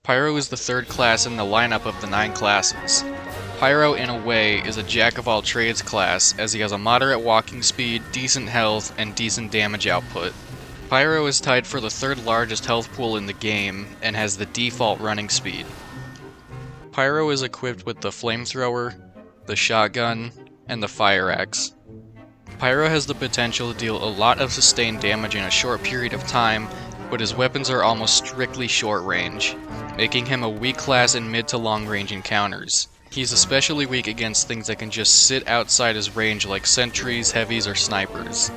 Pyro is the third class in the lineup of the 9 classes. Pyro, in a way, is a jack-of-all-trades class, as he has a moderate walking speed, decent health, and decent damage output. Pyro is tied for the third largest health pool in the game, and has the default running speed. Pyro is equipped with the Flamethrower, the Shotgun, and the Fire Axe. Pyro has the potential to deal a lot of sustained damage in a short period of time, but his weapons are almost strictly short range, making him a weak class in mid to long range encounters. He's especially weak against things that can just sit outside his range like sentries, heavies, or snipers.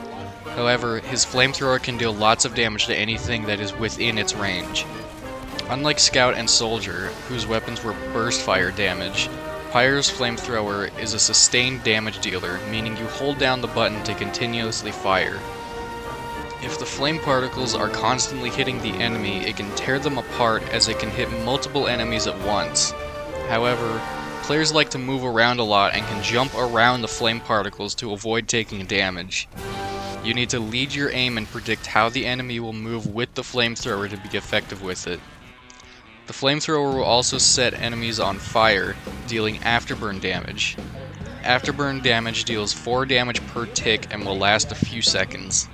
However, his Flamethrower can deal lots of damage to anything that is within its range. Unlike Scout and Soldier, whose weapons were burst fire damage, Pyro's Flamethrower is a sustained damage dealer, meaning you hold down the button to continuously fire. If the flame particles are constantly hitting the enemy, it can tear them apart as it can hit multiple enemies at once. However, players like to move around a lot and can jump around the flame particles to avoid taking damage. You need to lead your aim and predict how the enemy will move with the Flamethrower to be effective with it. The Flamethrower will also set enemies on fire, dealing afterburn damage. Afterburn damage deals 4 damage per tick and will last a few seconds.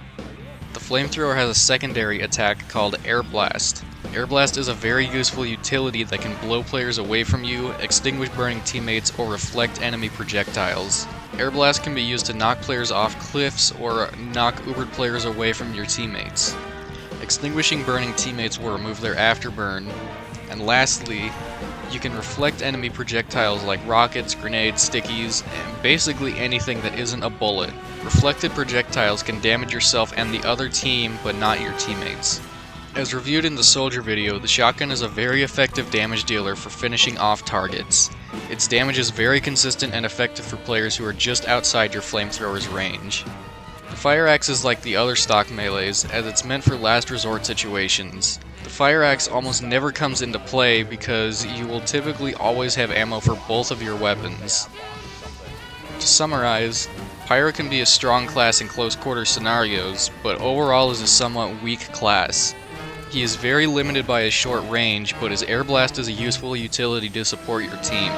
The Flamethrower has a secondary attack called Airblast. Airblast is a very useful utility that can blow players away from you, extinguish burning teammates, or reflect enemy projectiles. Airblast can be used to knock players off cliffs or knock ubered players away from your teammates. Extinguishing burning teammates will remove their afterburn. And lastly, you can reflect enemy projectiles like rockets, grenades, stickies, and basically anything that isn't a bullet. Reflected projectiles can damage yourself and the other team, but not your teammates. As reviewed in the Soldier video, the Shotgun is a very effective damage dealer for finishing off targets. Its damage is very consistent and effective for players who are just outside your Flamethrower's range. The Fire Axe is like the other stock melees, as it's meant for last resort situations. The Fire Axe almost never comes into play because you will typically always have ammo for both of your weapons. To summarize, Pyro can be a strong class in close quarter scenarios, but overall is a somewhat weak class. He is very limited by his short range, but his Airblast is a useful utility to support your team.